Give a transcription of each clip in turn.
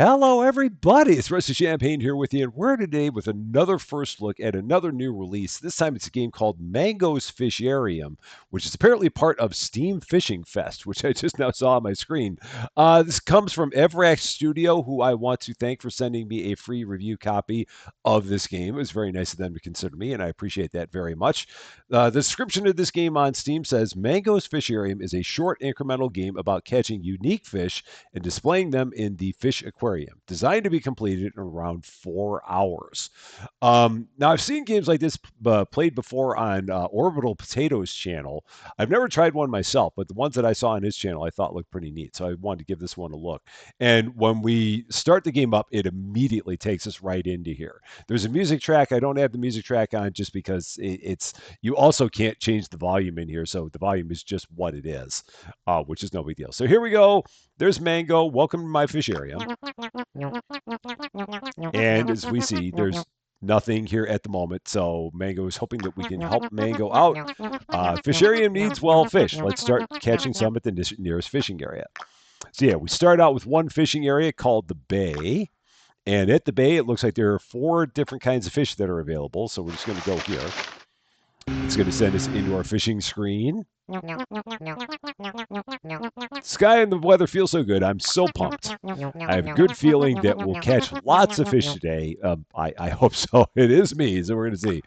Hello, everybody. It's Rusty Champaign here with you, and we're today with another first look at another new release. This time it's a game called Mango's Fisharium, which is apparently part of Steam Fishing Fest, which I just now saw on my screen. This comes from Evrac Studio, who I want to thank for sending me a free review copy of this game. It was very nice of them to consider me, and I appreciate that very much. The description of this game on Steam says Mango's Fisharium is a short incremental game about catching unique fish and displaying them in the Fish Aquarium, designed to be completed in around 4 hours. Now, I've seen games like this played before on Orbital Potato's channel. I've never tried one myself, but the ones that I saw on his channel I thought looked pretty neat, so I wanted to give this one a look. And when we start the game up, it immediately takes us right into here. There's a music track. I don't have the music track on just because it's you also can't change the volume in here, so the volume is just what it is, which is no big deal. So here we go. There's Mango. Welcome to my Fisharium. And as we see, there's nothing here at the moment. So Mango is hoping that we can help Mango out. Fisharium needs, well, fish. Let's start catching some at the nearest fishing area. So yeah, we start out with one fishing area called the Bay. And at the Bay, it looks like there are 4 different kinds of fish that are available. So we're just going to go here. It's going to send us into our fishing screen. Sky and the weather feel so good. I'm so pumped. I have a good feeling that we'll catch lots of fish today. I hope so. It is me, so we're going to see.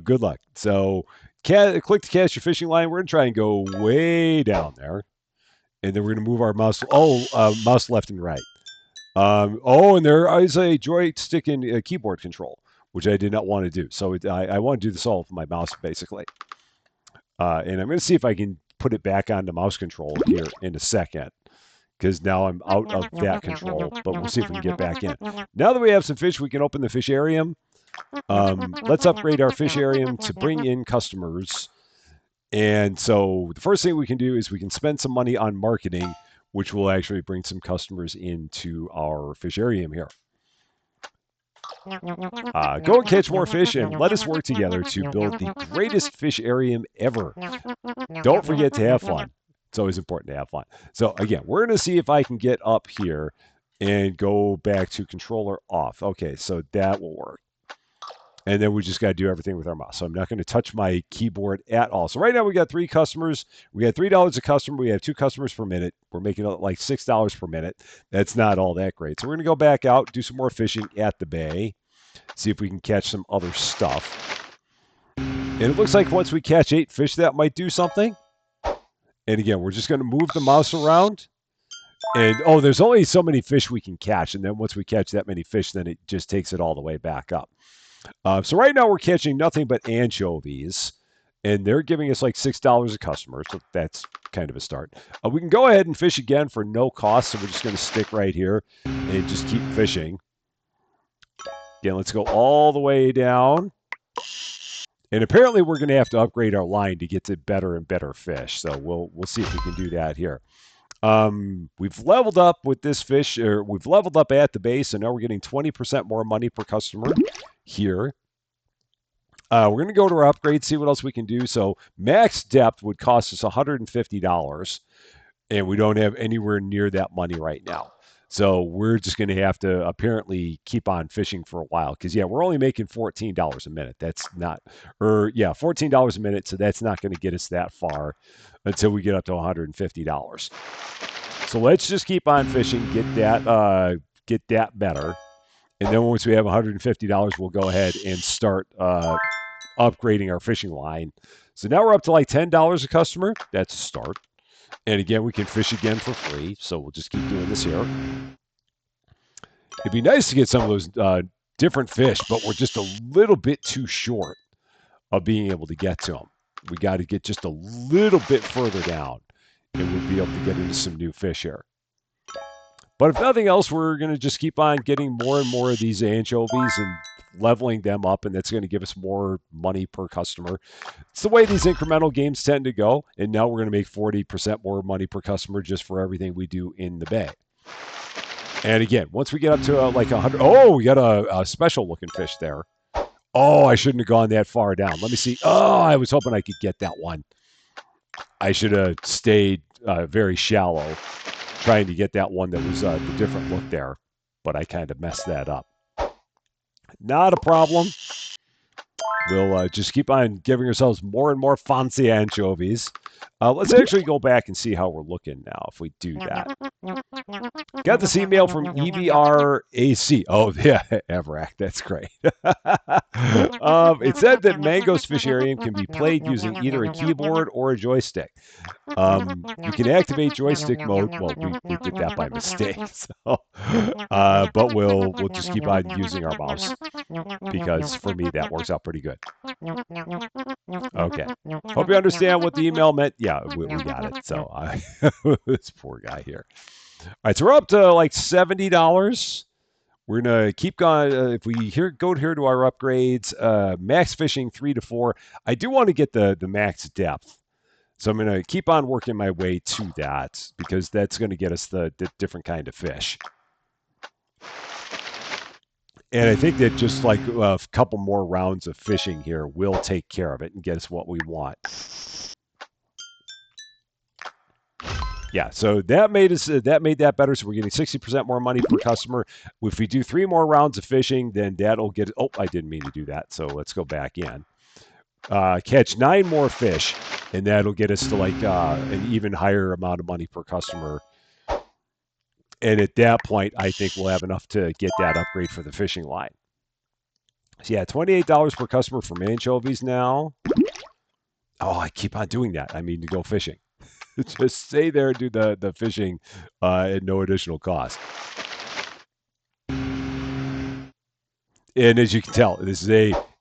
Good luck. So click to cast your fishing line. We're going to try and go way down there. And then we're going to move our mouse. Mouse left and right. And there is a joystick and keyboard control, which I did not want to do. So I want to do this all with my mouse, basically. And I'm going to see if I can put it back onto mouse control here in a second, because now I'm out of that control, but we'll see if we can get back in. Now that we have some fish, we can open the Fisharium. Let's upgrade our Fisharium to bring in customers. And so the first thing we can do is we can spend some money on marketing, which will actually bring some customers into our Fisharium here. Go and catch more fish and let us work together to build the greatest Fisharium ever. Don't forget to have fun. It's always important to have fun. So again, we're going to see if I can get up here and go back to controller off. Okay, so that will work. And then we just got to do everything with our mouse. So I'm not going to touch my keyboard at all. So right now we got 3 customers. We got $3 a customer. We have 2 customers per minute. We're making it like $6 per minute. That's not all that great. So we're going to go back out, do some more fishing at the bay, see if we can catch some other stuff. And it looks like once we catch 8 fish, that might do something. And again, we're just going to move the mouse around. And, there's only so many fish we can catch. And then once we catch that many fish, then it just takes it all the way back up. So right now we're catching nothing but anchovies, and they're giving us like $6 a customer, so that's kind of a start. We can go ahead and fish again for no cost, so we're just going to stick right here and just keep fishing. Again, let's go all the way down. And apparently we're going to have to upgrade our line to get to better and better fish, so we'll see if we can do that here. We've leveled up with this fish, or we've leveled up at the base, so now we're getting 20% more money per customer here. We're going to go to our upgrade, see what else we can do. So max depth would cost us $150, and we don't have anywhere near that money right now. So we're just going to have to apparently keep on fishing for a while, because we're only making $14 a minute. That's not, $14 a minute. So that's not going to get us that far until we get up to $150. So let's just keep on fishing, get that better. And then once we have $150, we'll go ahead and start upgrading our fishing line. So now we're up to like $10 a customer. That's a start. And again, we can fish again for free. So we'll just keep doing this here. It'd be nice to get some of those different fish, but we're just a little bit too short of being able to get to them. We got to get just a little bit further down, and we'll be able to get into some new fish here. But if nothing else, we're going to just keep on getting more and more of these anchovies and leveling them up, and that's going to give us more money per customer. It's the way these incremental games tend to go, and now we're going to make 40% more money per customer just for everything we do in the bay. And again, once we get up to like 100, we got a special looking fish there. I shouldn't have gone that far down. Let me see. I was hoping I could get that one. I should have stayed very shallow, trying to get that one that was the different look there. but I kind of messed that up. Not a problem. We'll just keep on giving ourselves more and more fancy anchovies. Let's actually go back and see how we're looking now if we do that. Got this email from EVRAC. Oh, yeah, Evrac. That's great. It said that Mango's Fisharium can be played using either a keyboard or a joystick. You can activate joystick mode. Well, we did that by mistake. So, but we'll just keep on using our mouse because for me that works out pretty good. Okay. Hope you understand what the email meant. Yeah, we got it. So this poor guy here. All right, so we're up to like $70. We're gonna keep going. If we go here to our upgrades, max fishing 3 to 4. I do want to get the max depth. So I'm going to keep on working my way to that because that's going to get us the different kind of fish. And I think that just like a couple more rounds of fishing here will take care of it and get us what we want. Yeah, so that made that better. So we're getting 60% more money per customer. If we do 3 more rounds of fishing, then that'll get. Oh, I didn't mean to do that. So let's go back in. Catch 9 more fish, and that'll get us to like an even higher amount of money per customer. And at that point, I think we'll have enough to get that upgrade for the fishing line. So yeah, $28 per customer for anchovies now. Oh, I keep on doing that. I mean, to go fishing. Just stay there and do the fishing at no additional cost. And as you can tell, this is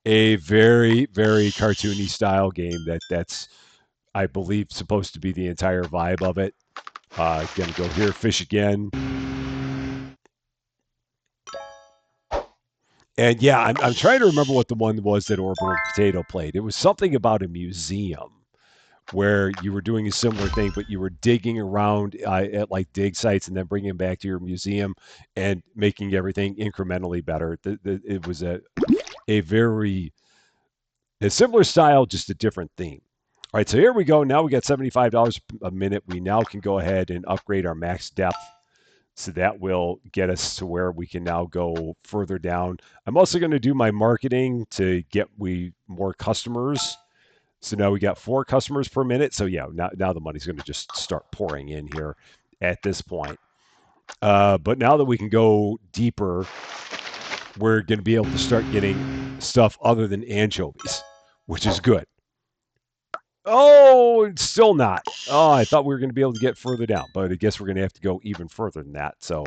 a very, very cartoony style game that's, I believe, supposed to be the entire vibe of it. Gonna go here, fish again. And yeah, I'm trying to remember what the one was that Orbital Potato played. It was something about a museum where you were doing a similar thing, but you were digging around at like dig sites and then bringing them back to your museum and making everything incrementally better. It was a similar style, just a different theme. All right, so here we go. Now we got $75 a minute. We now can go ahead and upgrade our max depth. So that will get us to where we can now go further down. I'm also going to do my marketing to get more customers. So now we got 4 customers per minute. So yeah, now the money's going to just start pouring in here at this point. But now that we can go deeper, we're going to be able to start getting stuff other than anchovies, which is good. Oh, it's still not. Oh, I thought we were going to be able to get further down, but I guess we're going to have to go even further than that. So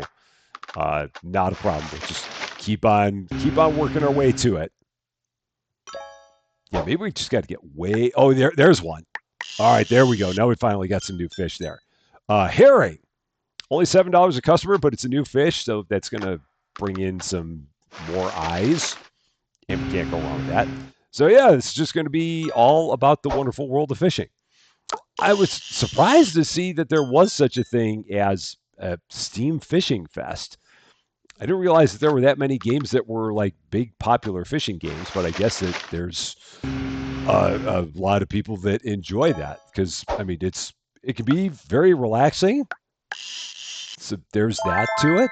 not a problem. We'll just keep on working our way to it. Yeah, maybe we just got to get way. Oh, there's one. All right, there we go. Now we finally got some new fish there. Herring, only $7 a customer, but it's a new fish, so that's going to bring in some more eyes, and we can't go wrong with that. So yeah, it's just going to be all about the wonderful world of fishing. I was surprised to see that there was such a thing as a Steam Fishing Fest. I didn't realize that there were that many games that were like big popular fishing games, but I guess that there's a lot of people that enjoy that because I mean it can be very relaxing. So there's that to it.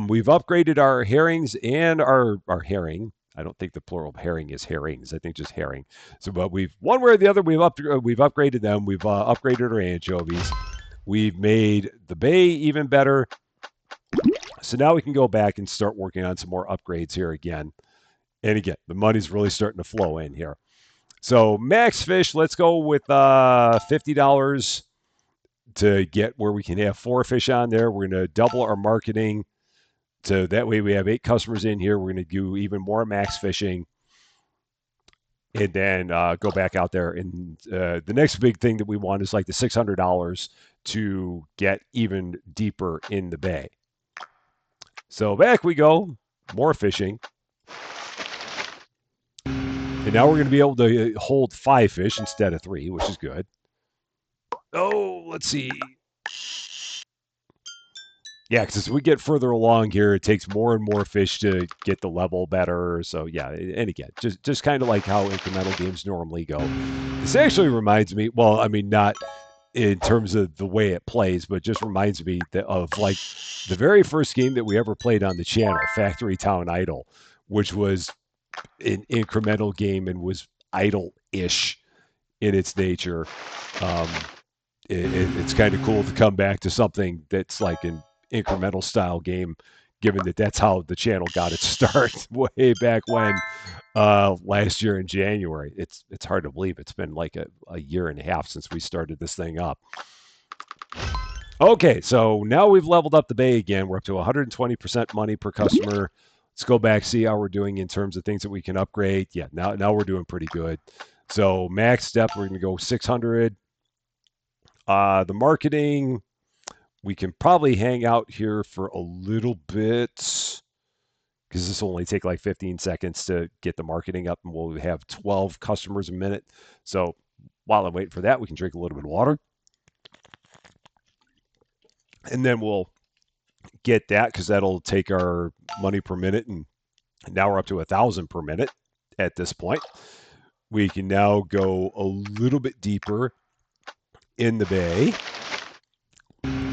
We've upgraded our herrings and our herring. I don't think the plural of herring is herrings. I think just herring. So, but one way or the other, we've upgraded them. We've upgraded our anchovies. We've made the bay even better. So now we can go back and start working on some more upgrades here again. And again, the money's really starting to flow in here. So max fish, let's go with $50 to get where we can have 4 fish on there. We're going to double our marketing. So that way we have 8 customers in here. We're going to do even more max fishing. And then go back out there. And the next big thing that we want is like the $600 to get even deeper in the bay. So back we go. More fishing. And now we're going to be able to hold 5 fish instead of 3, which is good. Oh, let's see. Yeah, because as we get further along here, it takes more and more fish to get the level better. So yeah, and again, just kind of like how incremental games normally go. This actually reminds me, well, I mean, not in terms of the way it plays, but just reminds me of like the very first game that we ever played on the channel, Factory Town Idle, which was an incremental game and was idle-ish in its nature. Um, it's kind of cool to come back to something that's like an incremental style game, given that that's how the channel got its start way back when last year in January. It's hard to believe it's been like a year and a half since we started this thing up. Okay, so now we've leveled up the bay again. We're up to 120% money per customer. Let's go back, see how we're doing in terms of things that we can upgrade. Yeah, now we're doing pretty good. So max depth, we're going to go 600. The marketing, we can probably hang out here for a little bit because this will only take like 15 seconds to get the marketing up, and we'll have 12 customers a minute. So while I'm waiting for that, we can drink a little bit of water. And then we'll get that because that'll take our money per minute, and now we're up to 1,000 per minute at this point. We can now go a little bit deeper in the bay.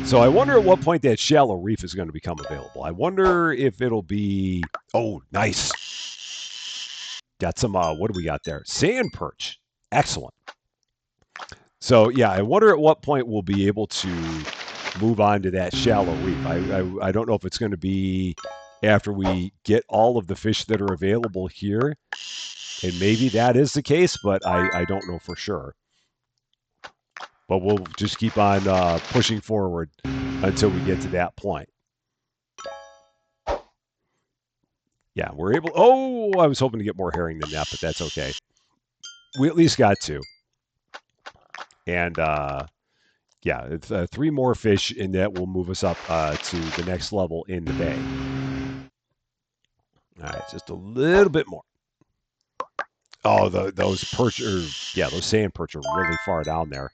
So I wonder at what point that shallow reef is going to become available. I wonder if it'll be, oh, nice. Got some, what do we got there? Sand perch. Excellent. So yeah, I wonder at what point we'll be able to move on to that shallow reef. I don't know if it's going to be after we get all of the fish that are available here. And maybe that is the case, but I don't know for sure. But we'll just keep on pushing forward until we get to that point. Yeah, we're able. Oh, I was hoping to get more herring than that, but that's okay. We at least got two. And yeah, it's, 3 more fish, and that will move us up to the next level in the bay. All right, just a little bit more. Oh, those perch, yeah, those sand perch are really far down there.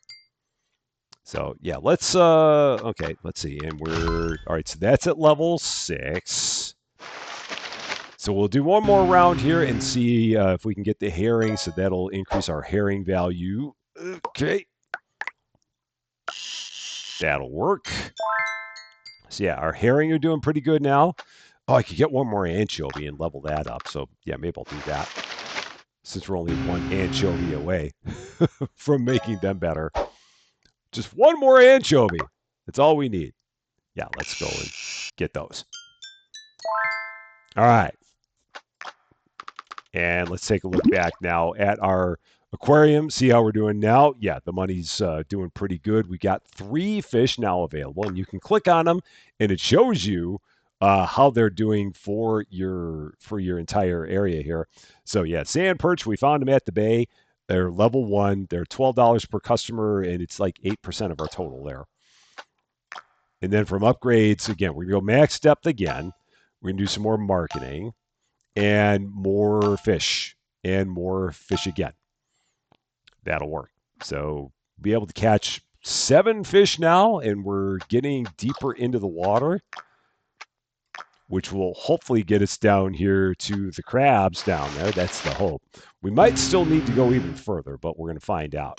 So yeah, let's okay, let's see, and we're all right. So that's at level 6. So we'll do one more round here and see if we can get the herring. So that'll increase our herring value. Okay, that'll work. So yeah, our herring are doing pretty good now. Oh, I could get one more anchovy and level that up. So yeah, maybe I'll do that since we're only one anchovy away from making them better. Just one more anchovy. That's all we need. Yeah, let's go and get those. All right. And let's take a look back now at our aquarium, see how we're doing now. Yeah, the money's doing pretty good. We got 3 fish now available, and you can click on them, and it shows you how they're doing for your entire area here. So yeah, sand perch, we found them at the bay. They're level 1. They're $12 per customer, and it's like 8% of our total there. And then from upgrades, again, we're going to go max depth again. We're going to do some more marketing and more fish again. That'll work. So be able to catch 7 fish now, and we're getting deeper into the water, which will hopefully get us down here to the crabs down there. That's the hope. We might still need to go even further, but we're going to find out.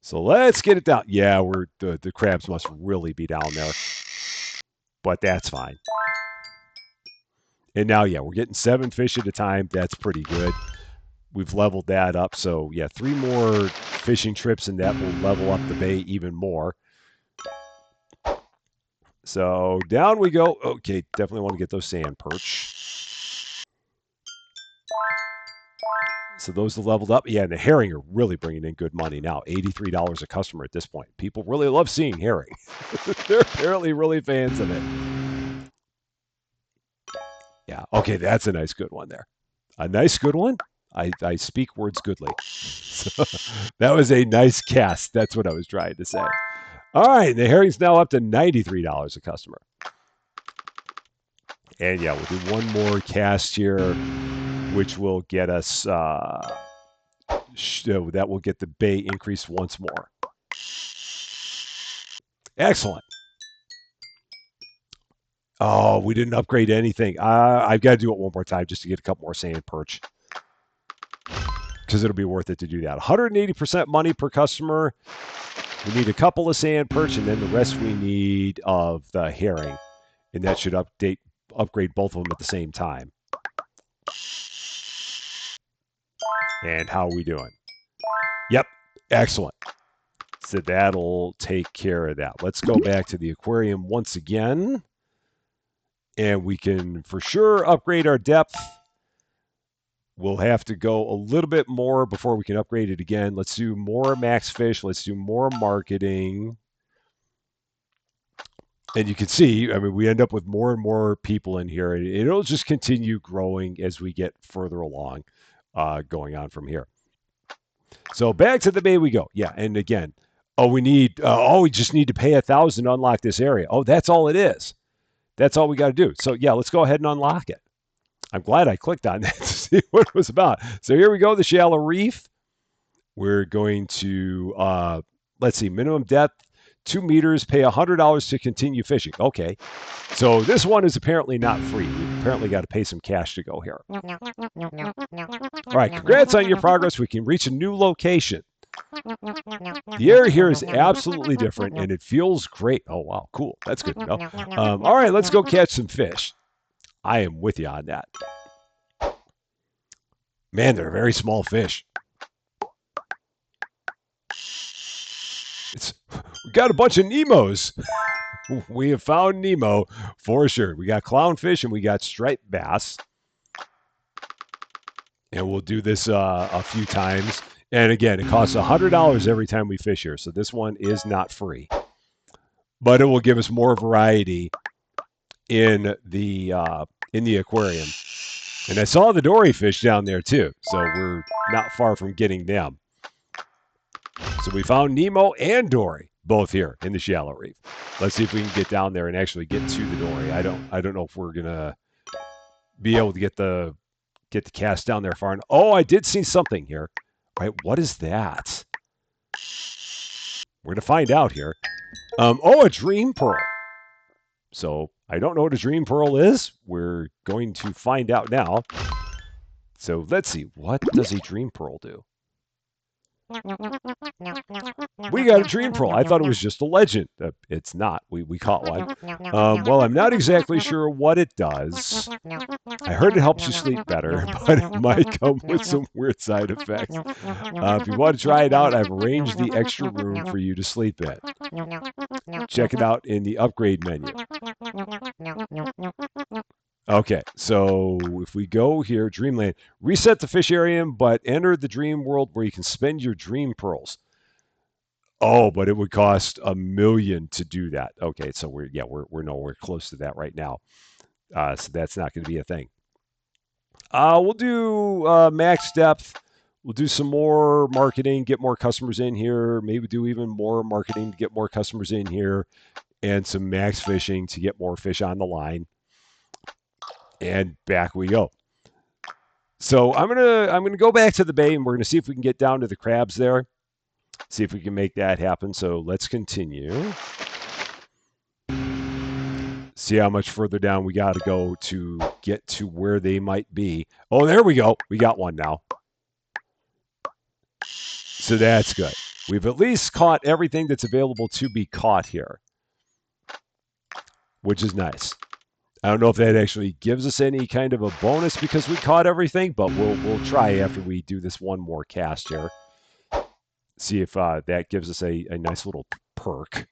So let's get it down. Yeah, the crabs must really be down there, but that's fine. And now, yeah, we're getting 7 fish at a time. That's pretty good. We've leveled that up. So, yeah, 3 more fishing trips, and that will level up the bay even more. So down we go. Okay, definitely want to get those sand perch. So those are leveled up. Yeah, and the herring are really bringing in good money now. $83 a customer at this point. People really love seeing herring. They're apparently really fans of it. Yeah, okay, that's a nice good one there. A nice good one? I speak words goodly. So, that was a nice cast. That's what I was trying to say. All right, the herring's now up to $93 a customer. And yeah, we'll do one more cast here, which will get us, that will get the bay increased once more. Excellent. Oh, we didn't upgrade anything. I've got to do it one more time just to get a couple more sand perch. because it'll be worth it to do that. 180% money per customer. We need a couple of sand perch, and then the rest we need of the herring, and that should upgrade both of them at the same time. And how are we doing? Yep, excellent. So that'll take care of that. Let's go back to the aquarium once again, and we can for sure upgrade our depth. We'll have to go a little bit more before we can upgrade it again. Let's do more max fish. Let's do more marketing. And you can see, I mean, we end up with more and more people in here. And it'll just continue growing as we get further along, going on from here. So back to the bay we go. Yeah, and again, we just need to pay $1,000 to unlock this area. Oh, that's all it is. That's all we got to do. So yeah, let's go ahead and unlock it. I'm glad I clicked on that to see what it was about. So here we go, the shallow reef. We're going to, let's see, minimum depth, 2 meters, pay $100 to continue fishing. Okay, so this one is apparently not free. We apparently got to pay some cash to go here. All right, congrats on your progress. We can reach a new location. The area here is absolutely different, and it feels great. Oh, wow, cool. That's good to know. All right, let's go catch some fish. I am with you on that. Man, they're very small fish. We got a bunch of Nemos. We have found Nemo for sure. We got clownfish and we got striped bass. And we'll do this a few times. And again, it costs $100 every time we fish here. So this one is not free. But it will give us more variety in the aquarium. And I saw the dory fish down there too, so we're not far from getting them. So we found Nemo and dory both here in the shallow reef. Let's see if we can get down there and actually get to the dory. I don't know if we're gonna be able to get the cast down there far enough. Oh, I did see something here. All right, what is that? We're gonna find out here. A dream pearl. So I don't know what a dream pearl is. We're going to find out now. So let's see. What does a dream pearl do? We got a dream pearl. I thought it was just a legend. It's not. We caught one. Well, I'm not exactly sure what it does. I heard it helps you sleep better, but it might come with some weird side effects. If you want to try it out, I've arranged the extra room for you to sleep in. Check it out in the upgrade menu. Okay, so if we go here, Dreamland, reset the Fisharium, but enter the dream world where you can spend your dream pearls. Oh, but it would cost $1 million to do that. Okay, so we're nowhere close to that right now. So that's not going to be a thing. We'll do max depth. We'll do some more marketing, get more customers in here. Maybe do even more marketing to get more customers in here, and some max fishing to get more fish on the line. And back we go. So I'm gonna go back to the bay, and we're gonna see if we can get down to the crabs there. See if we can make that happen. So let's continue. See how much further down we got to go to get to where they might be. Oh, there we go. We got one now. So that's good. We've at least caught everything that's available to be caught here, which is nice. I don't know if that actually gives us any kind of a bonus because we caught everything, but we'll try after we do this one more cast here. See if that gives us a nice little perk.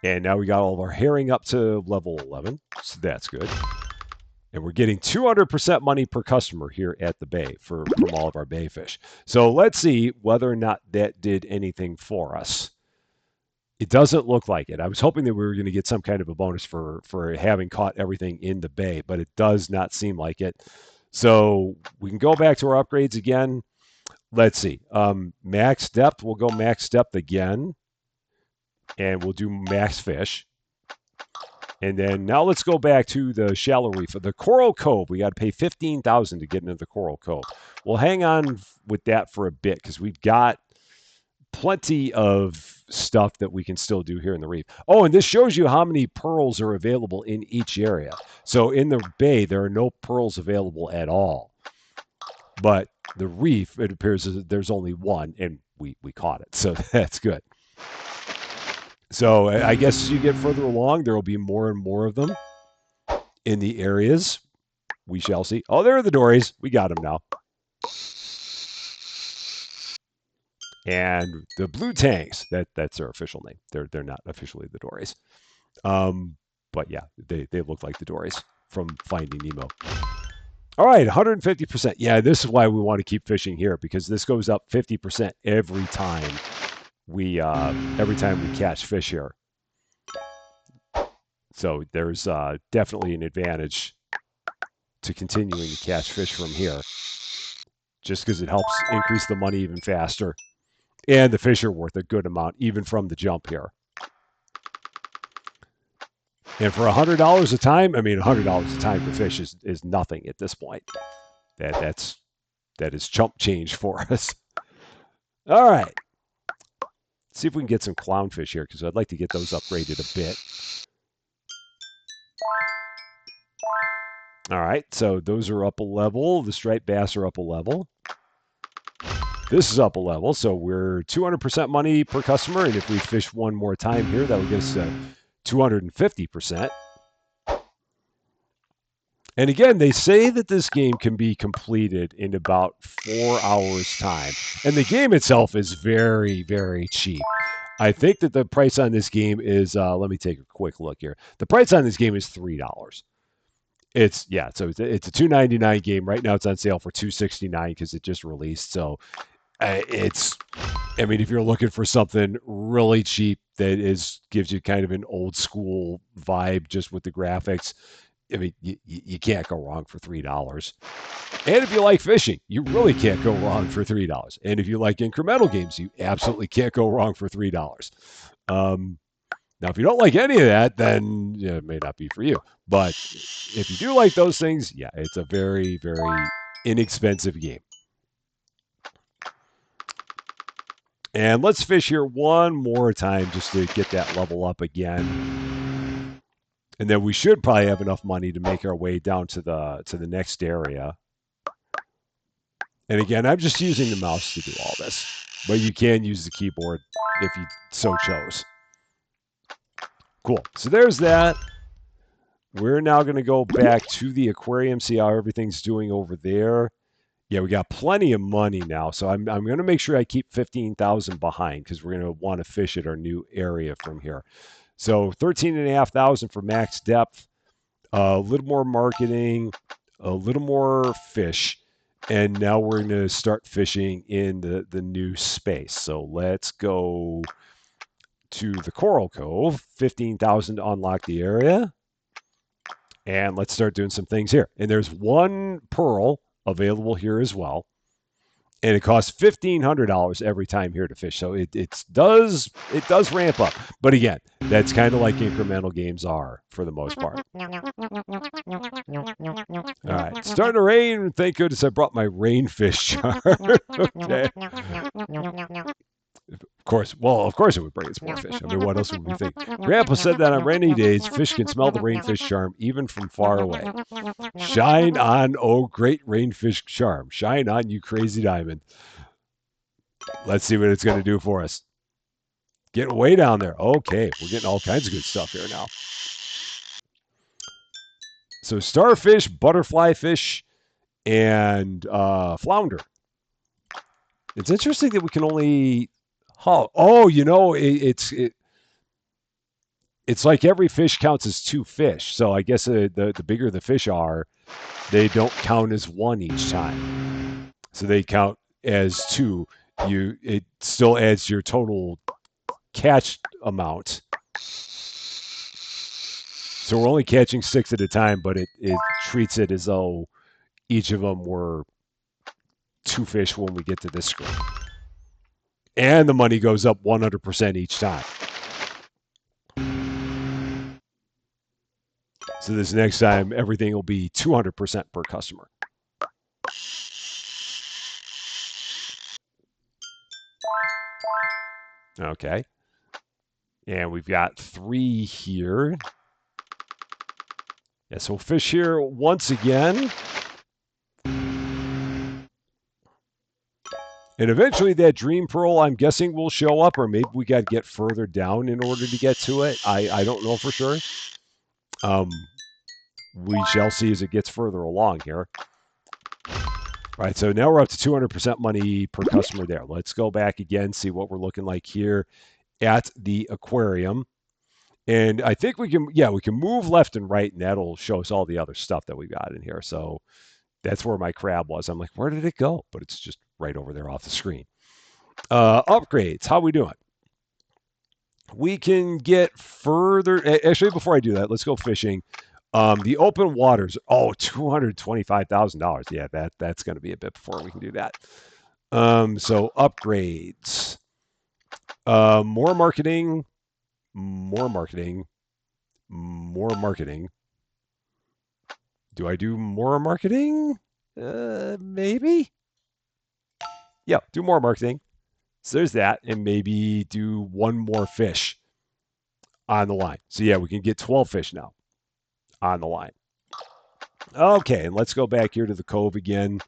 And now we got all of our herring up to level 11, so that's good. And we're getting 200% money per customer here at the bay from all of our bay fish. So let's see whether or not that did anything for us. It doesn't look like it. I was hoping that we were going to get some kind of a bonus for having caught everything in the bay, but it does not seem like it. So we can go back to our upgrades again. Let's see. Max depth, we'll go max depth again. And we'll do max fish. And then now let's go back to the shallow reef. The Coral Cove, we got to pay $15,000 to get into the Coral Cove. We'll hang on with that for a bit because we've got plenty of stuff that we can still do here in the reef. Oh, and this shows you how many pearls are available in each area. So in the bay, there are no pearls available at all. But the reef, it appears that there's only one, and we caught it. So that's good. So I guess as you get further along, there will be more and more of them in the areas. We shall see. Oh, there are the dories. We got them now. And the blue tanks, that's their official name. They're not officially the dories. But yeah, they look like the dories from Finding Nemo. All right, 150%. Yeah, this is why we want to keep fishing here, because this goes up 50% every time we catch fish here. So there's definitely an advantage to continuing to catch fish from here, just because it helps increase the money even faster. And the fish are worth a good amount, even from the jump here. And for $100 a time, I mean, $100 a time for fish is nothing at this point. That is chump change for us. All right. See if we can get some clownfish here, because I'd like to get those upgraded a bit. All right, so those are up a level. The striped bass are up a level. This is up a level, so we're 200% money per customer, and if we fish one more time here, that will get us 250%. And again, they say that this game can be completed in about 4 hours' time. And the game itself is very, very cheap. I think that the price on this game is, let me take a quick look here. The price on this game is $3. It's a $2.99 game. Right now it's on sale for $2.69 because it just released. So if you're looking for something really cheap that gives you kind of an old school vibe just with the graphics, I mean, you can't go wrong for $3. And if you like fishing, you really can't go wrong for $3. And if you like incremental games, you absolutely can't go wrong for $3. Now, if you don't like any of that, then it may not be for you. But if you do like those things, yeah, it's a very, very inexpensive game. And let's fish here one more time just to get that level up again. And then we should probably have enough money to make our way down to the next area. And again, I'm just using the mouse to do all this. But you can use the keyboard if you so chose. Cool. So there's that. We're now going to go back to the aquarium, see how everything's doing over there. Yeah, we got plenty of money now. So I'm going to make sure I keep 15,000 behind, because we're going to want to fish at our new area from here. So 13,500 for max depth, a little more marketing, a little more fish. And now we're going to start fishing in the new space. So let's go to the Coral Cove, 15,000 to unlock the area. And let's start doing some things here. And there's one pearl available here as well. And it costs $1,500 every time here to fish. So it does ramp up. But again, that's kind of like incremental games are for the most part. All right, starting to rain. Thank goodness I brought my rainfish jar. Okay. Of course it would bring us more fish. I mean, what else would we think? Grandpa said that on rainy days, fish can smell the rainfish charm even from far away. Shine on, oh great rainfish charm. Shine on, you crazy diamond. Let's see what it's going to do for us. Getting way down there. Okay, we're getting all kinds of good stuff here now. So starfish, butterfly fish, and flounder. It's interesting that we can only... it's like every fish counts as 2 fish. So I guess the bigger the fish are, they don't count as 1 each time. So they count as 2. It still adds to your total catch amount. So we're only catching 6 at a time, but it treats it as though each of them were 2 fish when we get to this screen. And the money goes up 100% each time. So this next time, everything will be 200% per customer. Okay. And we've got 3 here. Yeah, so we'll fish here once again. And eventually that dream pearl, I'm guessing, will show up, or maybe we got to get further down in order to get to it. I don't know for sure. We shall see as it gets further along here. All right, so now we're up to 200% money per customer there. Let's go back again, see what we're looking like here at the aquarium. And I think we can move left and right, and that'll show us all the other stuff that we got in here. So that's where my crab was. I'm like, where did it go? But it's just right over there off the screen. Upgrades, how we doing? We can get further. Actually, before I do that, let's go fishing. The open waters. Oh, $225,000. Yeah, that's going to be a bit before we can do that. So upgrades. More marketing. More marketing. More marketing. Do I do more marketing? Maybe. Yeah, do more marketing. So there's that, and maybe do one more fish on the line. So yeah, we can get 12 fish now on the line. Okay, and let's go back here to the cove again.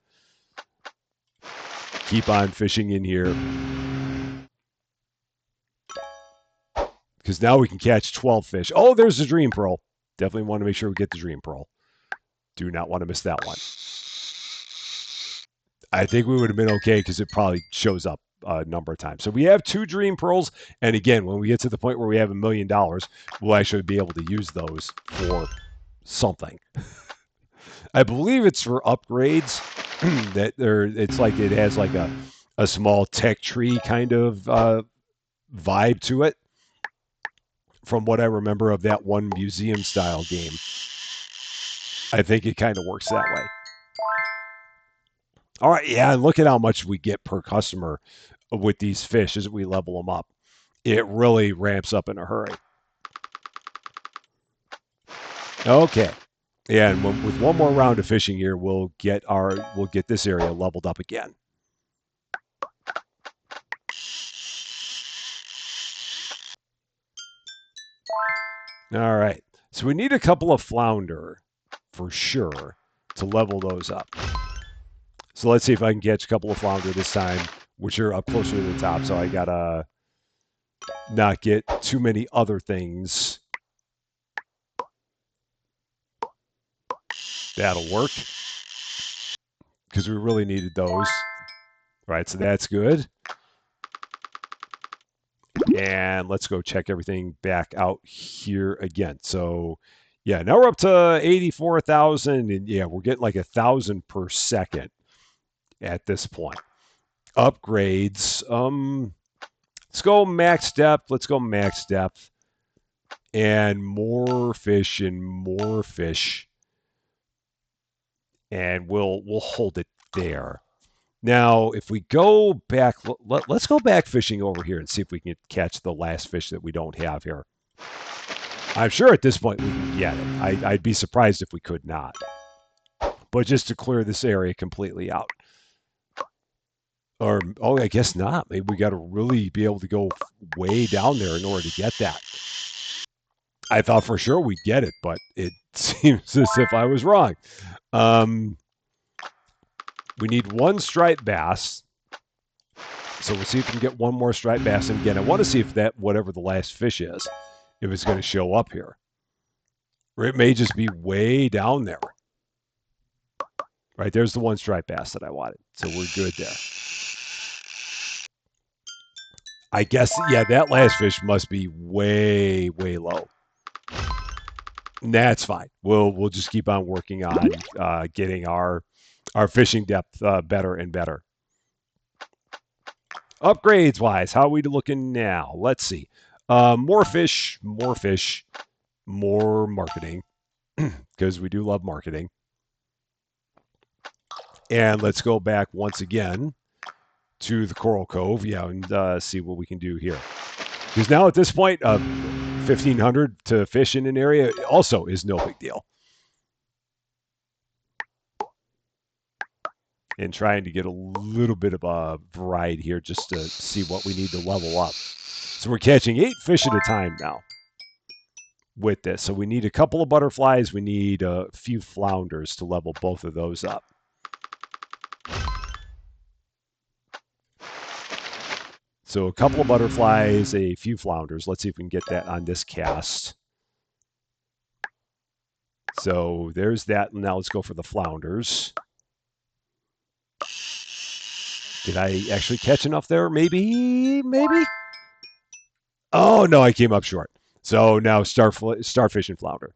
Keep on fishing in here. Because now we can catch 12 fish. Oh, there's the dream pearl. Definitely want to make sure we get the dream pearl. Do not want to miss that one. I think we would have been okay because it probably shows up a number of times. So we have 2 dream pearls. And again, when we get to the point where we have $1 million, we'll actually be able to use those for something. I believe it's for upgrades. That it's like it has like a small tech tree kind of vibe to it. From what I remember of that one museum style game, I think it kind of works that way. All right, yeah, and look at how much we get per customer with these fish as we level them up. It really ramps up in a hurry. Okay, yeah, and with one more round of fishing here, we'll get this area leveled up again. All right, so we need a couple of flounder for sure to level those up. So let's see if I can catch a couple of flounder this time, which are up closer to the top. So I gotta not get too many other things. That'll work because we really needed those. All right, so that's good. And let's go check everything back out here again. So yeah, now we're up to 84,000, and yeah, we're getting like 1,000 per second at this point. Upgrades. Let's go max depth. Let's go max depth. And more fish and more fish. And we'll hold it there. Now, if we go back, let's go back fishing over here and see if we can catch the last fish that we don't have here. I'm sure at this point we can get it. I'd be surprised if we could not. But just to clear this area completely out. Or, oh, I guess not. Maybe we got to really be able to go way down there in order to get that. I thought for sure we'd get it, but it seems as if I was wrong. We need 1 striped bass. So we'll see if we can get 1 more striped bass. And again, I want to see if that, whatever the last fish is, if it's going to show up here. Or it may just be way down there. Right, there's the 1 striped bass that I wanted. So we're good there. I guess, yeah, that last fish must be way, way low. That's fine. We'll just keep on working on getting our fishing depth better and better. Upgrades wise, how are we looking now? Let's see. More fish, more marketing, because we do love marketing. And let's go back once again to the Coral Cove, yeah, and see what we can do here. Because now at this point, 1,500 to fish in an area also is no big deal. And trying to get a little bit of a variety here just to see what we need to level up. So we're catching 8 fish at a time now. with this. So we need a couple of butterflies. We need a few flounders to level both of those up. So a couple of butterflies, a few flounders. Let's see if we can get that on this cast. So there's that. Now let's go for the flounders. Did I actually catch enough there? Maybe. Oh, no, I came up short. So now starfish and flounder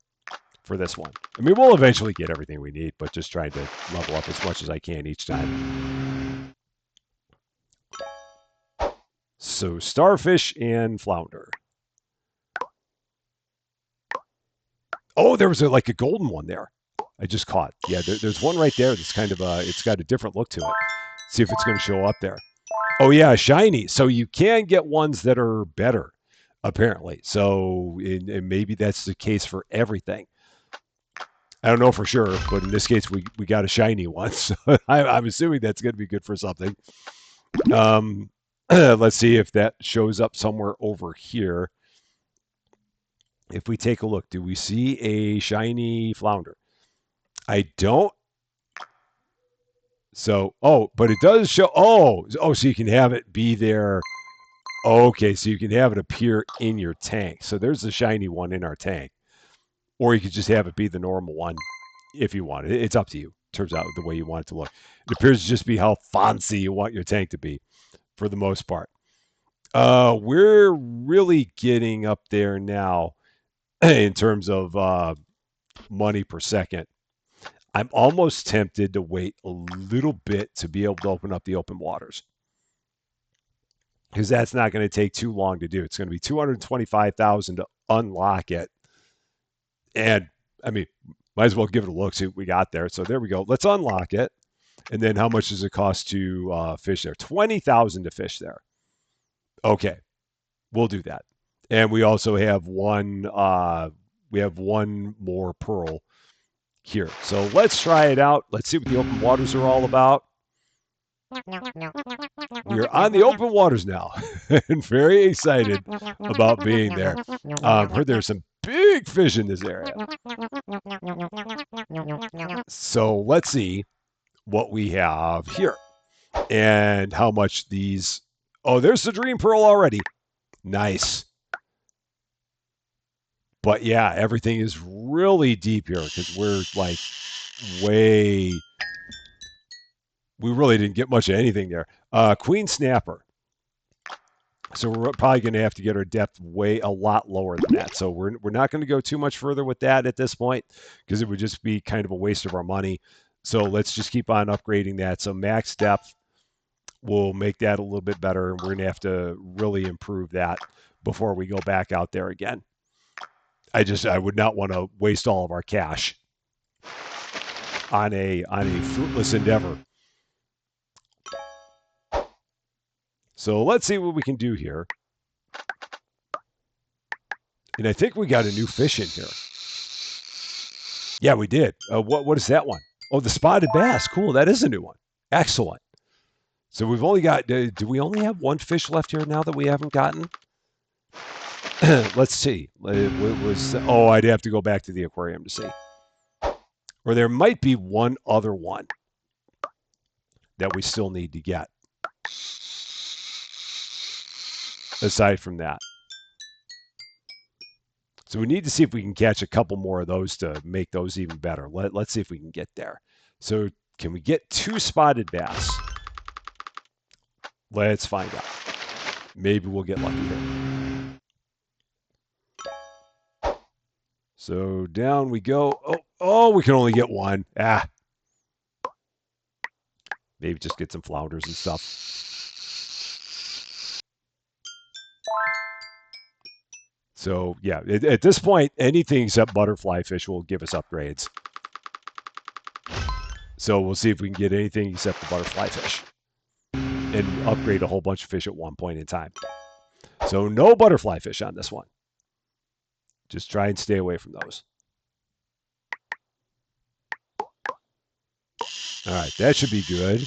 for this one. I mean, we'll eventually get everything we need, but just trying to level up as much as I can each time. So starfish and flounder. Oh, there was like a golden one there. I just caught. Yeah, there's one right there that's kind of it's got a different look to it. See if it's going to show up there. Oh yeah, shiny. So you can get ones that are better, apparently. So and maybe that's the case for everything. I don't know for sure, but in this case, we got a shiny one. So I'm assuming that's going to be good for something. Let's see if that shows up somewhere over here. If we take a look, do we see a shiny flounder? I don't. So, but it does show. So you can have it be there. Okay, so you can have it appear in your tank. So there's the shiny one in our tank. Or you could just have it be the normal one if you want it. It's up to you. Turns out the way you want it to look. It appears to just be how fancy you want your tank to be for the most part. We're really getting up there now in terms of money per second. I'm almost tempted to wait a little bit to be able to open up the open waters, because that's not going to take too long to do. It's going to be 225,000 to unlock it. And I mean, might as well give it a look, see what we got there. So there we go. Let's unlock it. And then how much does it cost to fish there? 20,000 to fish there. Okay, we'll do that. And we also have one more pearl here. So let's try it out. Let's see what the open waters are all about. We're on the open waters now and very excited about being there. Heard there's some big fish in this area. So let's see what we have here and how much these. Oh, there's the dream pearl already. Nice. But yeah, everything is really deep here because we're like way. We really didn't get much of anything there. Queen snapper. So we're probably going to have to get our depth a lot lower than that. So we're not going to go too much further with that at this point because it would just be kind of a waste of our money. So let's just keep on upgrading that. So max depth will make that a little bit better. And we're going to have to really improve that before we go back out there again. I would not want to waste all of our cash on a fruitless endeavor. So let's see what we can do here. And I think we got a new fish in here. Yeah, we did. What is that one? Oh, the spotted bass. Cool. That is a new one. Excellent. So we've only got. Do we only have one fish left here now that we haven't gotten? Let's see. I'd have to go back to the aquarium to see. Or there might be one other one that we still need to get. Aside from that. So we need to see if we can catch a couple more of those to make those even better. Let's see if we can get there. So can we get 2 spotted bass? Let's find out. Maybe we'll get lucky here. So down we go. Oh, we can only get one. Maybe just get some flounders and stuff. So yeah, at this point, anything except butterfly fish will give us upgrades. So we'll see if we can get anything except the butterfly fish and upgrade a whole bunch of fish at one point in time. So no butterfly fish on this one. Just try and stay away from those. All right, that should be good.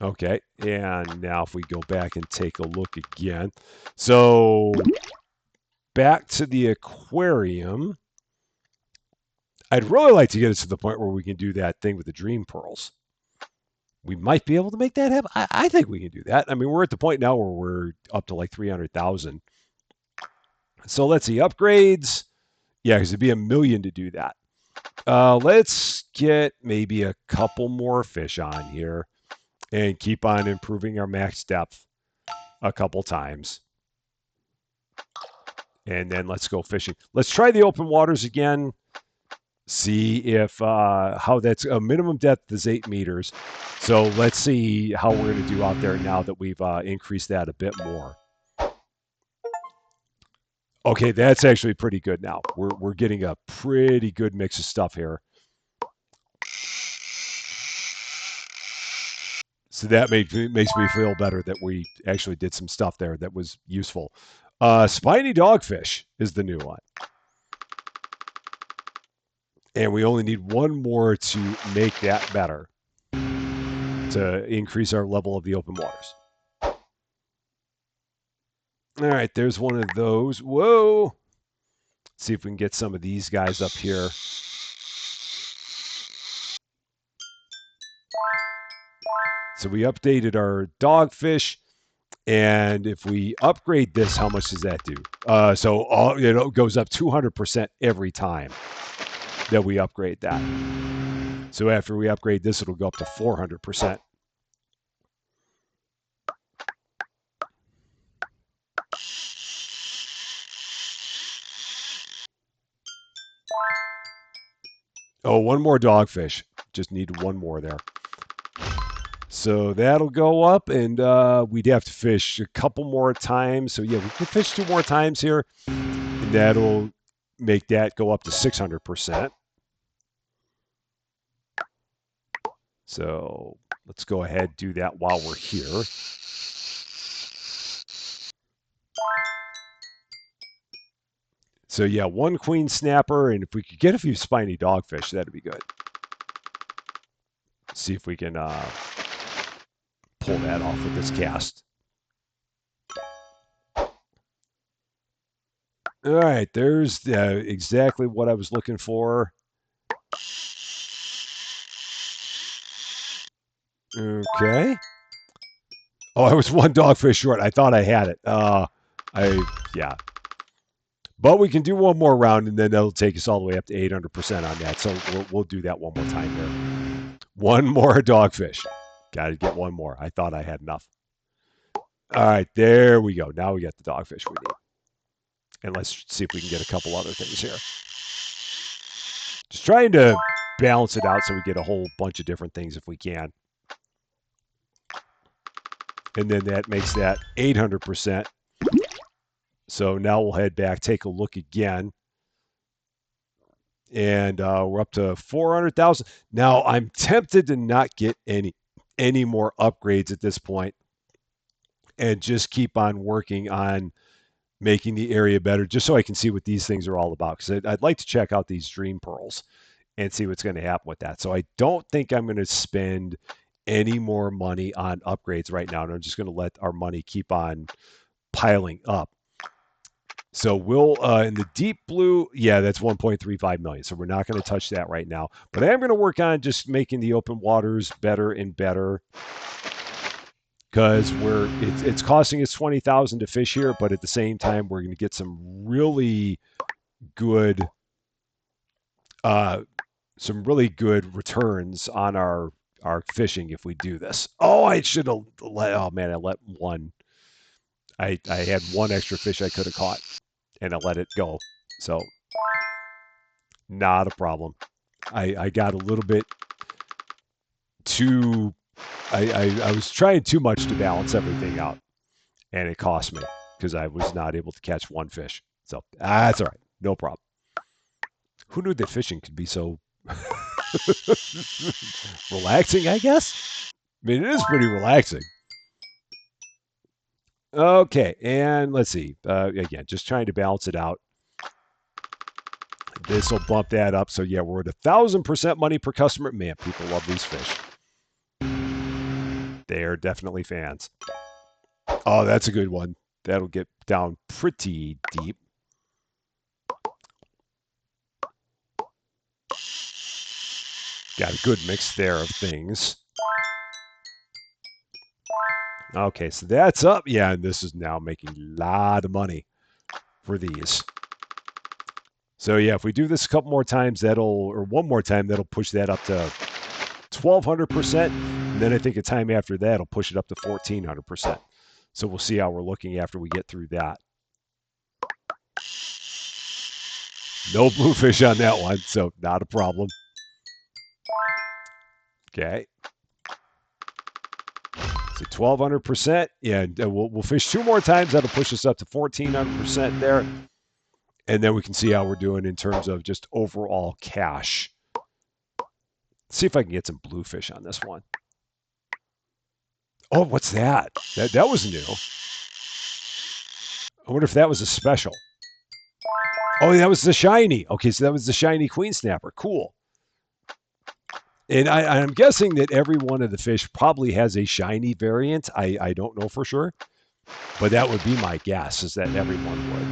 Okay, and now if we go back and take a look again. So back to the aquarium. I'd really like to get us to the point where we can do that thing with the dream pearls. We might be able to make that happen. I think we can do that. I mean, we're at the point now where we're up to like 300,000. So let's see, upgrades. Yeah, because it'd be $1 million to do that. Let's get maybe a couple more fish on here and keep on improving our max depth a couple times. And then let's go fishing. Let's try the open waters again. See if how that's a minimum depth is 8 meters. So let's see how we're going to do out there now that we've increased that a bit more. Okay, that's actually pretty good now. We're getting a pretty good mix of stuff here. So that makes me feel better that we actually did some stuff there that was useful. Spiny dogfish is the new one. And we only need one more to make that better, to increase our level of the open waters. All right, there's one of those. Whoa. Let's see if we can get some of these guys up here. So we updated our dogfish. And if we upgrade this, how much does that do? So it goes up 200% every time that we upgrade that. So after we upgrade this, it'll go up to 400%. Oh, one more dogfish. Just need one more there. So that'll go up, and we'd have to fish a couple more times. So yeah, we can fish 2 more times here, and that'll make that go up to 600%. So let's go ahead and do that while we're here. So yeah, 1 queen snapper, and if we could get a few spiny dogfish, that'd be good. See if we can pull that off with this cast. All right, there's exactly what I was looking for. Okay. Oh, I was 1 dogfish short. I thought I had it. Yeah. But we can do one more round, and then that'll take us all the way up to 800% on that. So we'll do that one more time here. 1 more dogfish. Got to get 1 more. I thought I had enough. All right, there we go. Now we got the dogfish we need. And let's see if we can get a couple other things here. Just trying to balance it out so we get a whole bunch of different things if we can. And then that makes that 800%. So now we'll head back, take a look again. And we're up to 400,000. Now I'm tempted to not get any more upgrades at this point and just keep on working on making the area better, just so I can see what these things are all about. Because I'd like to check out these dream pearls and see what's going to happen with that. So I don't think I'm going to spend any more money on upgrades right now. And I'm just going to let our money keep on piling up. So we'll, in the deep blue, yeah, that's 1.35 million. So we're not going to touch that right now. But I am going to work on just making the open waters better and better. Because it's costing us 20,000 to fish here, but at the same time, we're going to get some really good returns on our fishing if we do this. Oh, I should have let. Oh man, I let one. I had 1 extra fish I could have caught, and I let it go. So not a problem. I got a little bit too. I was trying too much to balance everything out, and it cost me because I was not able to catch 1 fish. So that's all right. No problem. Who knew that fishing could be so relaxing, I guess? I mean, it is pretty relaxing. Okay, and let's see. Again, just trying to balance it out. This will bump that up. So yeah, we're at 1,000% money per customer. Man, people love these fish. They're definitely fans. Oh, that's a good one. That'll get down pretty deep. Got a good mix there of things. Okay, so that's up. Yeah, and this is now making a lot of money for these. So yeah, if we do this a couple more times, or one more time, that'll push that up to 1,200%. And then I think a time after that, it'll push it up to 1,400%. So we'll see how we're looking after we get through that. No bluefish on that one, so not a problem. Okay. So 1,200%. Yeah, and we'll fish 2 more times. That'll push us up to 1,400% there. And then we can see how we're doing in terms of just overall cash. Let's see if I can get some bluefish on this one. Oh, what's that? That was new. I wonder if that was a special. Oh, that was the shiny. Okay, so that was the shiny queen snapper. Cool. And I'm guessing that every one of the fish probably has a shiny variant. I don't know for sure. But that would be my guess, is that everyone would.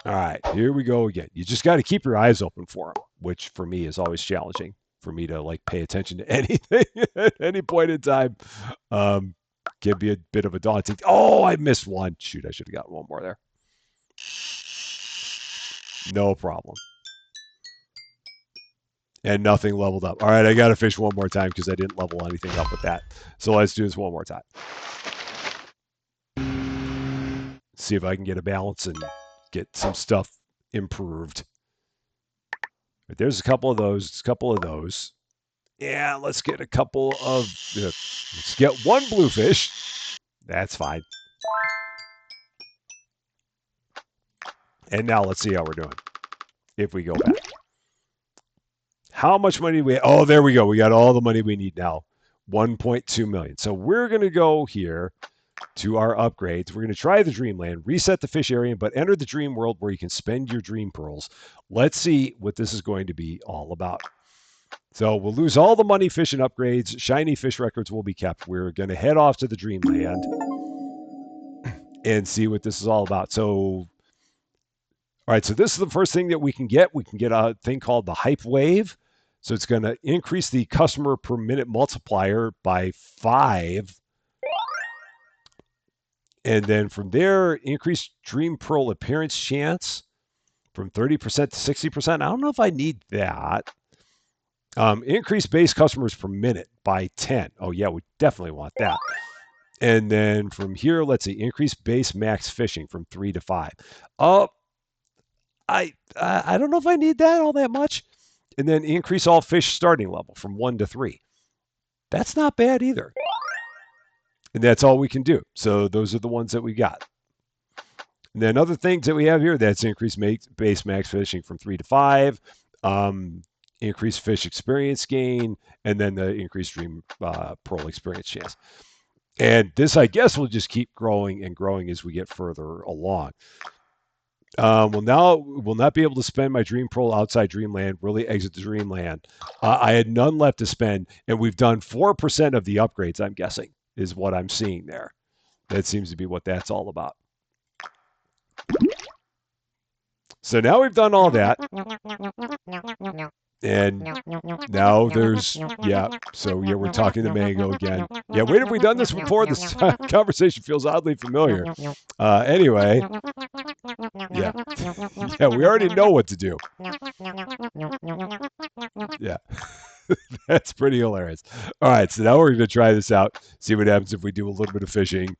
All right, here we go again. You just got to keep your eyes open for them, which for me is always challenging for me to like pay attention to anything at any point in time. Can be a bit of a daunting. Oh, I missed one. Shoot, I should have gotten one more there. No problem. And nothing leveled up. All right, I got to fish one more time because I didn't level anything up with that. So let's do this one more time. See if I can get a balance and get some stuff improved. But there's a couple of those. Yeah, let's get a couple of. Let's get one bluefish. That's fine. And now let's see how we're doing. If we go back. How much money do we have? Oh, there we go. We got all the money we need now. 1.2 million. So we're going to go here to our upgrades. We're going to try the Dreamland, reset the Fisharium, but enter the dream world where you can spend your dream pearls. Let's see what this is going to be all about. So we'll lose all the money fishing upgrades. Shiny fish records will be kept. We're going to head off to the Dreamland and see what this is all about. So, all right, so this is the first thing that we can get. We can get a thing called the Hype Wave. So it's going to increase the customer per minute multiplier by 5. And then from there, increase Dream Pearl appearance chance from 30% to 60%. I don't know if I need that. Increase base customers per minute by 10. Oh, yeah, we definitely want that. And then from here, let's see, increase base max fishing from 3 to 5. Oh, I don't know if I need that all that much. And then increase all fish starting level from 1 to 3. That's not bad either. And that's all we can do. So those are the ones that we got. And then other things that we have here, that's increase base max fishing from 3 to 5, increase fish experience gain, and then the increased Dream Pearl experience chance. And this, I guess, will just keep growing and growing as we get further along. We'll not be able to spend my Dream Pearl outside Dreamland, really exit the Dreamland. I had none left to spend, and we've done 4% of the upgrades, I'm guessing, is what I'm seeing there. That seems to be what that's all about. So now we've done all that. And now there's, yeah, so yeah, we're talking to Mango again. Yeah, wait, have we done this before? This conversation feels oddly familiar. Anyway, yeah, we already know what to do. Yeah, that's pretty hilarious. All right, so now we're going to try this out, see what happens if we do a little bit of fishing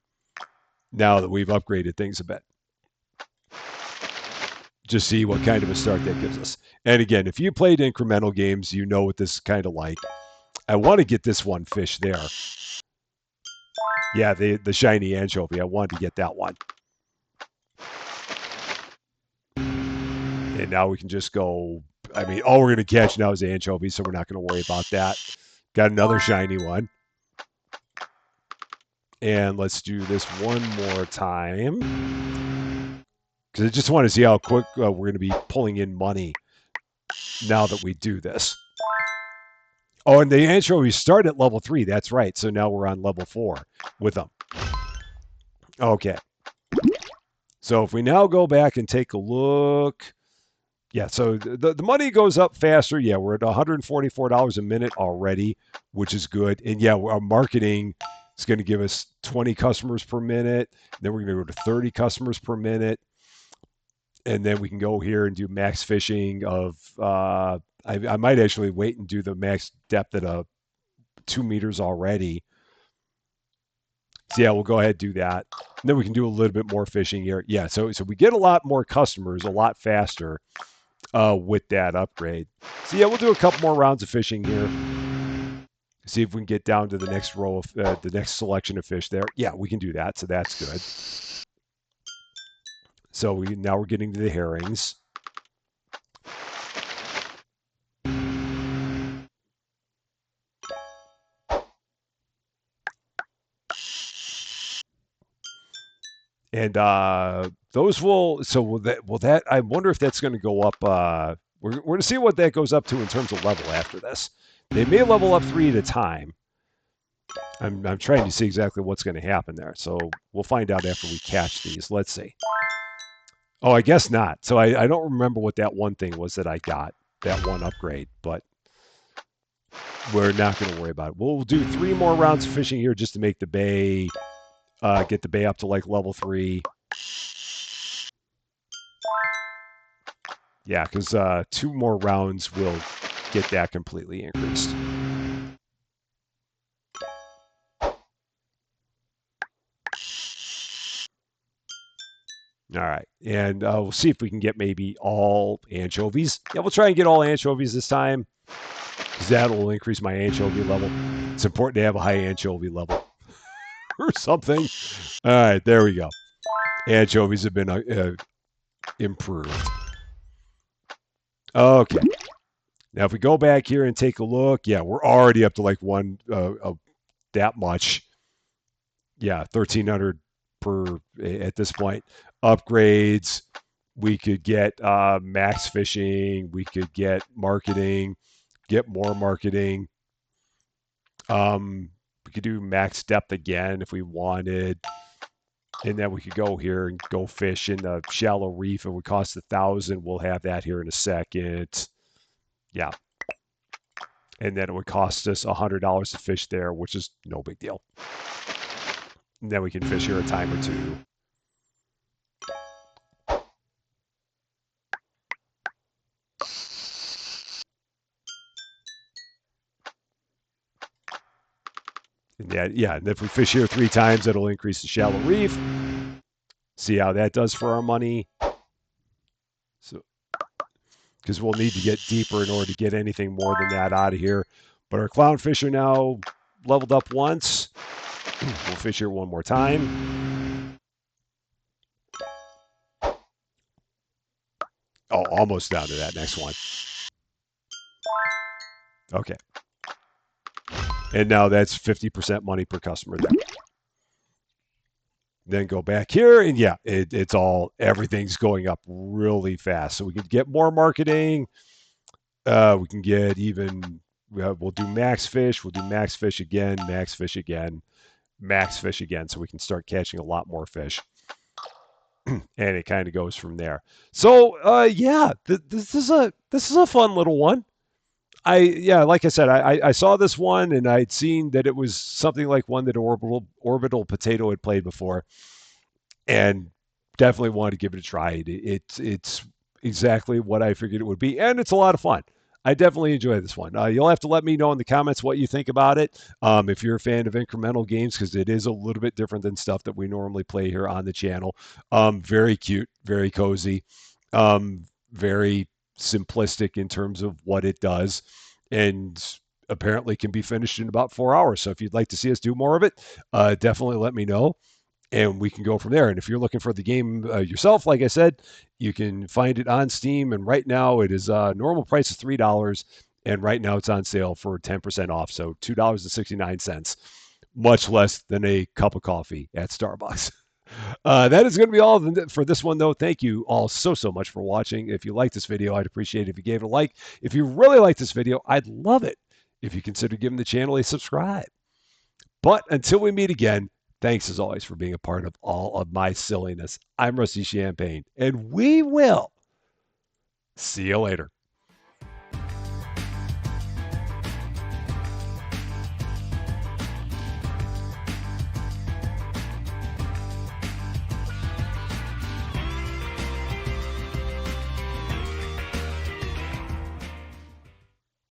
now that we've upgraded things a bit. Just see what kind of a start that gives us. And again, if you played incremental games, you know what this is kind of like. I want to get this one fish there. Yeah, the shiny anchovy. I wanted to get that one. And now we can just go. I mean, all we're going to catch now is anchovy, so we're not going to worry about that. Got another shiny one. And let's do this one more time. Because I just want to see how quick we're going to be pulling in money now that we do this. Oh, and the anchovies start at level 3. That's right. So now we're on level 4 with them. Okay. So if we now go back and take a look, yeah, so the money goes up faster. Yeah, we're at $144 a minute already, which is good. And yeah, our marketing is going to give us 20 customers per minute. Then we're going to go to 30 customers per minute. And then we can go here and do max fishing of, I might actually wait and do the max depth at 2 meters already. So yeah, we'll go ahead and do that. And then we can do a little bit more fishing here. Yeah, so we get a lot more customers a lot faster with that upgrade. So yeah, we'll do a couple more rounds of fishing here. See if we can get down to the next row of the next selection of fish there. Yeah, we can do that. So that's good. So now we're getting to the herrings. And those will. So will that? I wonder if that's going to go up. We're going to see what that goes up to in terms of level after this. They may level up 3 at a time. I'm trying to see exactly what's going to happen there. So we'll find out after we catch these. Let's see. Oh, I guess not. So I don't remember what that one thing was that I got, that one upgrade, but we're not going to worry about it. We'll do 3 more rounds of fishing here just to make the bay, get the bay up to like level 3. Yeah, because 2 more rounds will get that completely increased. All right, and we'll see if we can get maybe all anchovies. Yeah, we'll try and get all anchovies this time, because that will increase my anchovy level. It's important to have a high anchovy level or something. All right, there we go. Anchovies have been improved. Okay. Now, if we go back here and take a look, yeah, we're already up to like that much. Yeah, 1,300 per at this point. Upgrades. We could get max fishing. We could get marketing. Get more marketing. We could do max depth again if we wanted. And then we could go here and go fish in the shallow reef. It would cost 1,000. We'll have that here in a second. Yeah. And then it would cost us $100 to fish there, which is no big deal. And then we can fish here a time or two. And that, yeah, and if we fish here 3 times, it'll increase the shallow reef. See how that does for our money. So, because we'll need to get deeper in order to get anything more than that out of here. But our clownfish are now leveled up once. We'll fish here one more time. Oh, almost down to that next one. Okay. And now that's 50% money per customer there. Then go back here, and yeah, everything's going up really fast. So we can get more marketing. We can get even, we'll do max fish. We'll do max fish again, max fish again, max fish again. So we can start catching a lot more fish. And it kind of goes from there. So yeah, this is a fun little one. Like I said, I saw this one and I'd seen that it was something like one that Orbital Potato had played before, and definitely wanted to give it a try. It's exactly what I figured it would be, and it's a lot of fun. I definitely enjoy this one. You'll have to let me know in the comments what you think about it. If you're a fan of incremental games, because it is a little bit different than stuff that we normally play here on the channel. Very cute, very cozy, very simplistic in terms of what it does, and apparently can be finished in about 4 hours. So if you'd like to see us do more of it, definitely let me know, and we can go from there. And if you're looking for the game yourself, like I said, you can find it on Steam, and right now it is normal price of $3, and right now it's on sale for 10% off, so $2.69, much less than a cup of coffee at Starbucks. That is going to be all for this one, though. Thank you all so much for watching. If you like this video, I'd appreciate it if you gave it a like. If you really like this video, I'd love it if you consider giving the channel a subscribe. But until we meet again, thanks as always for being a part of all of my silliness. I'm Rusty Champaign, and we will see you later.